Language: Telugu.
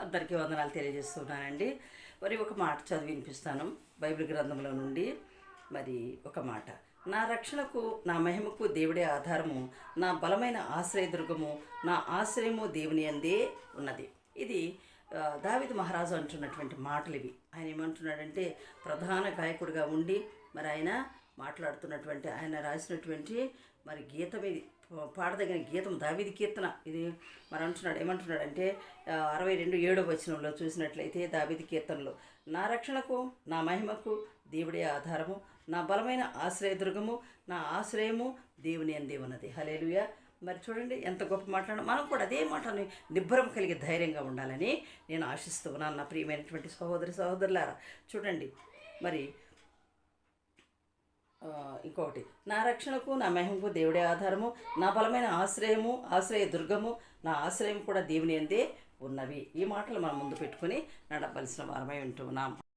అందరికీ వందనాలు తెలియజేస్తున్నానండి. మరి ఒక మాట చదివి వినిపిస్తాను బైబిల్ గ్రంథంలో నుండి. మరి ఒక మాట, నా రక్షణకు నా మహిమకు దేవుడే ఆధారము, నా బలమైన ఆశ్రయదుర్గము, నా ఆశ్రయము దేవుని అందే ఉన్నది. ఇది దావీదు మహారాజు అంటున్నటువంటి మాటలు ఇవి. ఆయన ఏమంటున్నాడంటే, ప్రధాన గాయకుడిగా ఉండి మరి ఆయన మాట్లాడుతున్నటువంటి, ఆయన రాసినటువంటి మరి గీతం ఇది, పాడదగిన గీతం, దావీదు కీర్తన ఇది. మరి అంటున్నాడు, ఏమంటున్నాడంటే 62:7 చూసినట్లయితే దావీదు కీర్తనలో, నా రక్షణకు నా మహిమకు దేవుడే ఆధారము, నా బలమైన ఆశ్రయదుర్గము, నా ఆశ్రయము దేవుని అందే ఉన్నది. హల్లెలూయా. మరి చూడండి ఎంత గొప్ప మాట్లాడడం. మనం కూడా అదే మాటని నిబ్బరం కలిగి ధైర్యంగా ఉండాలని నేను ఆశిస్తూ ఉన్నాను నా ప్రియమైనటువంటి సహోదరులారా. చూడండి మరి ఇంకొకటి, నా రక్షణకు నా మహిమకు దేవుడే ఆధారము, నా బలమైన ఆశ్రయము, ఆశ్రయ దుర్గము, నా ఆశ్రయం కూడా దేవుని అందే ఉన్నవి. ఈ మాటలు మనం ముందు పెట్టుకుని నడవలసిన వారమై ఉంటున్నాం.